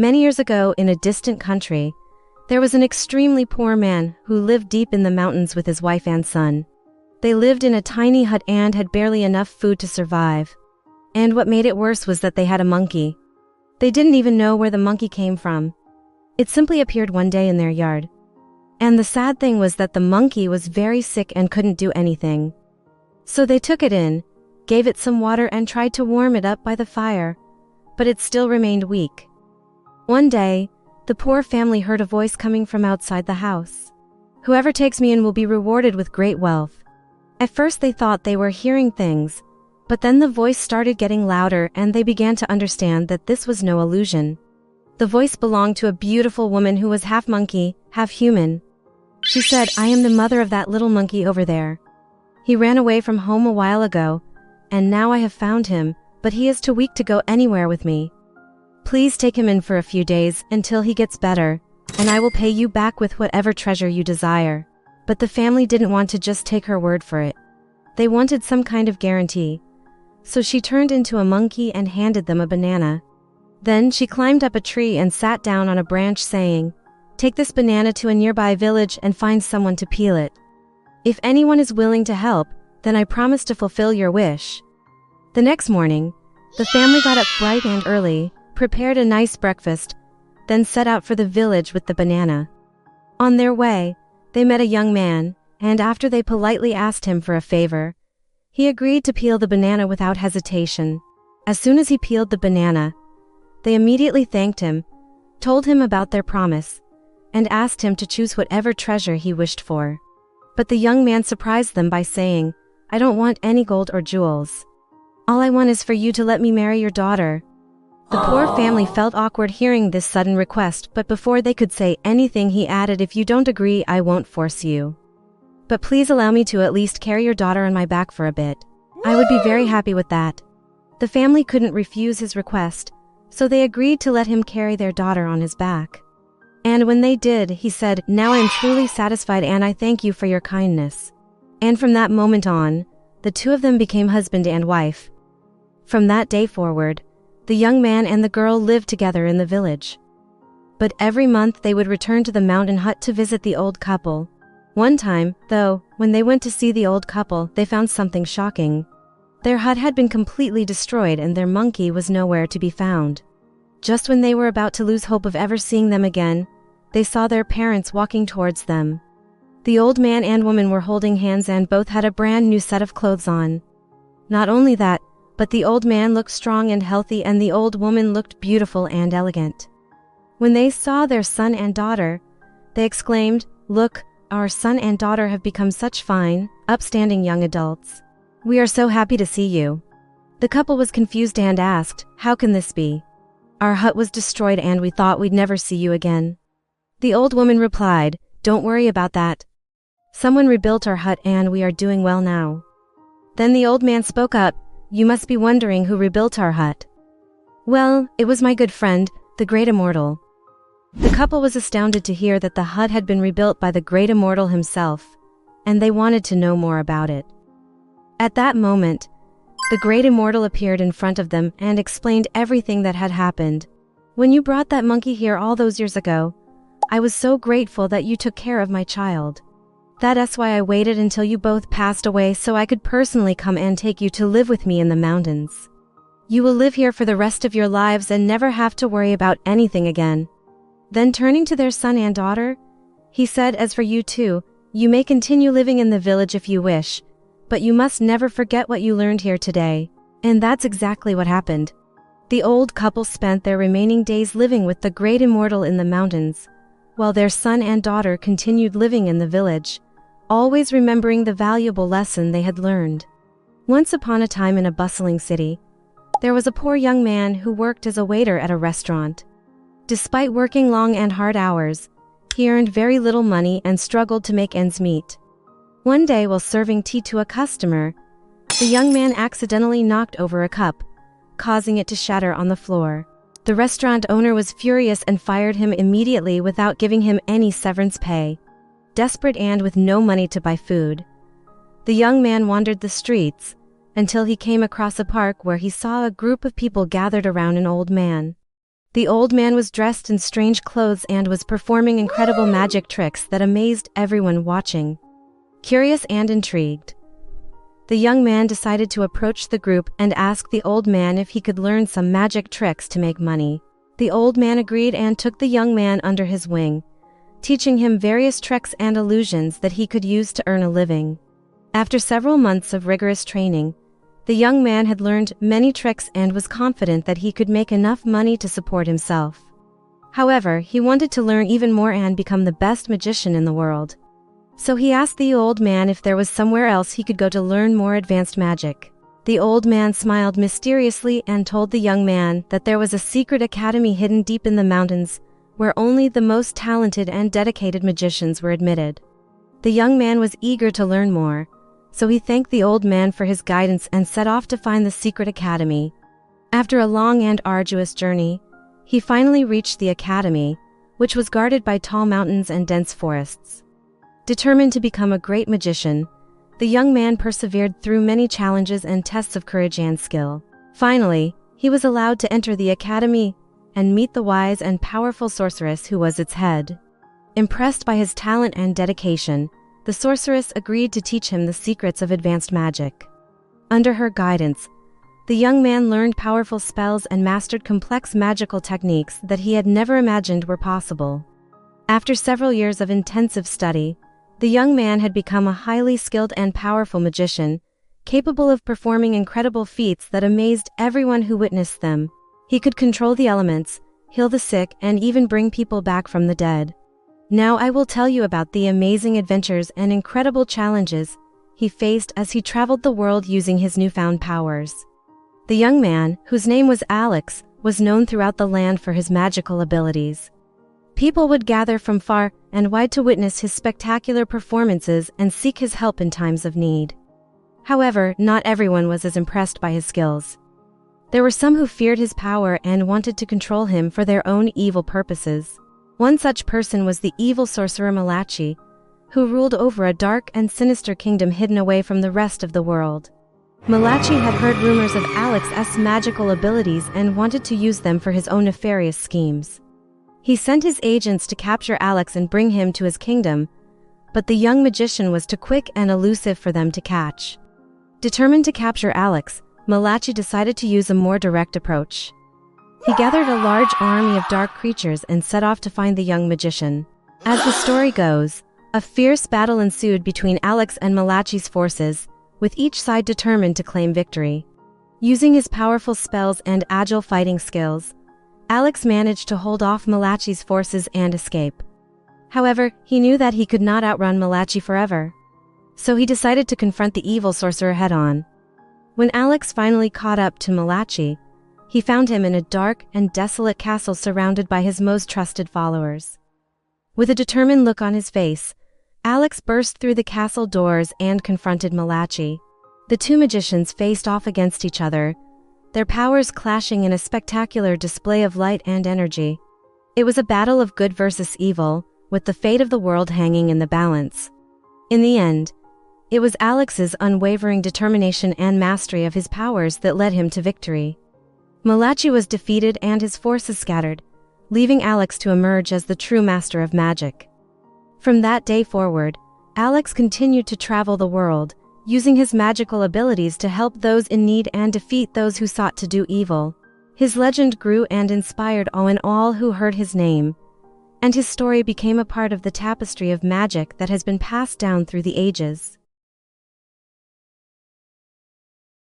Many years ago, in a distant country, there was an extremely poor man who lived deep in the mountains with his wife and son. They lived in a tiny hut and had barely enough food to survive. And what made it worse was that they had a monkey. They didn't even know where the monkey came from. It simply appeared one day in their yard. And the sad thing was that the monkey was very sick and couldn't do anything. So they took it in, gave it some water and tried to warm it up by the fire, but it still remained weak. One day, the poor family heard a voice coming from outside the house. "Whoever takes me in will be rewarded with great wealth." At first they thought they were hearing things, but then the voice started getting louder and they began to understand that this was no illusion. The voice belonged to a beautiful woman who was half monkey, half human. She said, "I am the mother of that little monkey over there. He ran away from home a while ago, and now I have found him, but he is too weak to go anywhere with me. Please take him in for a few days until he gets better, and I will pay you back with whatever treasure you desire." But the family didn't want to just take her word for it. They wanted some kind of guarantee. So she turned into a monkey and handed them a banana. Then she climbed up a tree and sat down on a branch saying, "Take this banana to a nearby village and find someone to peel it. If anyone is willing to help, then I promise to fulfill your wish." The next morning, the family got up bright and early, prepared a nice breakfast, then set out for the village with the banana. On their way, they met a young man, and after they politely asked him for a favor, he agreed to peel the banana without hesitation. As soon as he peeled the banana, they immediately thanked him, told him about their promise, and asked him to choose whatever treasure he wished for. But the young man surprised them by saying, "I don't want any gold or jewels. All I want is for you to let me marry your daughter." The poor family felt awkward hearing this sudden request, but before they could say anything he added, "If you don't agree, I won't force you. But please allow me to at least carry your daughter on my back for a bit. I would be very happy with that." The family couldn't refuse his request, so they agreed to let him carry their daughter on his back. And when they did, he said, "Now I am truly satisfied and I thank you for your kindness." And from that moment on, the two of them became husband and wife. From that day forward, the young man and the girl lived together in the village. But every month they would return to the mountain hut to visit the old couple. One time, though, when they went to see the old couple, they found something shocking. Their hut had been completely destroyed and their monkey was nowhere to be found. Just when they were about to lose hope of ever seeing them again, they saw their parents walking towards them. The old man and woman were holding hands and both had a brand new set of clothes on. Not only that, but the old man looked strong and healthy and the old woman looked beautiful and elegant. When they saw their son and daughter, they exclaimed, "Look, our son and daughter have become such fine, upstanding young adults. We are so happy to see you." The couple was confused and asked, "How can this be? Our hut was destroyed and we thought we'd never see you again." The old woman replied, "Don't worry about that. Someone rebuilt our hut and we are doing well now." Then the old man spoke up, "You must be wondering who rebuilt our hut. Well, it was my good friend, the great immortal." The couple was astounded to hear that the hut had been rebuilt by the great immortal himself, and they wanted to know more about it. At that moment, the great immortal appeared in front of them and explained everything that had happened. "When you brought that monkey here all those years ago, I was so grateful that you took care of my child. That's why I waited until you both passed away so I could personally come and take you to live with me in the mountains. You will live here for the rest of your lives and never have to worry about anything again." Then turning to their son and daughter, he said, "As for you two, you may continue living in the village if you wish, but you must never forget what you learned here today." And that's exactly what happened. The old couple spent their remaining days living with the great immortal in the mountains, while their son and daughter continued living in the village, always remembering the valuable lesson they had learned. Once upon a time in a bustling city, there was a poor young man who worked as a waiter at a restaurant. Despite working long and hard hours, he earned very little money and struggled to make ends meet. One day while serving tea to a customer, the young man accidentally knocked over a cup, causing it to shatter on the floor. The restaurant owner was furious and fired him immediately without giving him any severance pay. Desperate and with no money to buy food, the young man wandered the streets until he came across a park where he saw a group of people gathered around an old man. The old man was dressed in strange clothes and was performing incredible magic tricks that amazed everyone watching. Curious and intrigued, the young man decided to approach the group and ask the old man if he could learn some magic tricks to make money. The old man agreed and took the young man under his wing, teaching him various tricks and illusions that he could use to earn a living. After several months of rigorous training, the young man had learned many tricks and was confident that he could make enough money to support himself. However, he wanted to learn even more and become the best magician in the world. So he asked the old man if there was somewhere else he could go to learn more advanced magic. The old man smiled mysteriously and told the young man that there was a secret academy hidden deep in the mountains, where only the most talented and dedicated magicians were admitted. The young man was eager to learn more, so he thanked the old man for his guidance and set off to find the secret academy. After a long and arduous journey, he finally reached the academy, which was guarded by tall mountains and dense forests. Determined to become a great magician, the young man persevered through many challenges and tests of courage and skill. Finally, he was allowed to enter the academy and meet the wise and powerful sorceress who was its head. Impressed by his talent and dedication, the sorceress agreed to teach him the secrets of advanced magic. Under her guidance, the young man learned powerful spells and mastered complex magical techniques that he had never imagined were possible. After several years of intensive study, the young man had become a highly skilled and powerful magician, capable of performing incredible feats that amazed everyone who witnessed them. He could control the elements, heal the sick, and even bring people back from the dead. Now I will tell you about the amazing adventures and incredible challenges he faced as he traveled the world using his newfound powers. The young man, whose name was Alex, was known throughout the land for his magical abilities. People would gather from far and wide to witness his spectacular performances and seek his help in times of need. However, not everyone was as impressed by his skills. There were some who feared his power and wanted to control him for their own evil purposes. One such person was the evil sorcerer Malachi, who ruled over a dark and sinister kingdom hidden away from the rest of the world. Malachi had heard rumors of Alex's magical abilities and wanted to use them for his own nefarious schemes. He sent his agents to capture Alex and bring him to his kingdom, but the young magician was too quick and elusive for them to catch. Determined to capture Alex, Malachi decided to use a more direct approach. He gathered a large army of dark creatures and set off to find the young magician. As the story goes, a fierce battle ensued between Alex and Malachi's forces, with each side determined to claim victory. Using his powerful spells and agile fighting skills, Alex managed to hold off Malachi's forces and escape. However, he knew that he could not outrun Malachi forever. So he decided to confront the evil sorcerer head-on. When Alex finally caught up to Malachi, he found him in a dark and desolate castle surrounded by his most trusted followers. With a determined look on his face, Alex burst through the castle doors and confronted Malachi. The two magicians faced off against each other, their powers clashing in a spectacular display of light and energy. It was a battle of good versus evil, with the fate of the world hanging in the balance. In the end, it was Alex's unwavering determination and mastery of his powers that led him to victory. Malachi was defeated and his forces scattered, leaving Alex to emerge as the true master of magic. From that day forward, Alex continued to travel the world, using his magical abilities to help those in need and defeat those who sought to do evil. His legend grew and inspired awe in all who heard his name, and his story became a part of the tapestry of magic that has been passed down through the ages.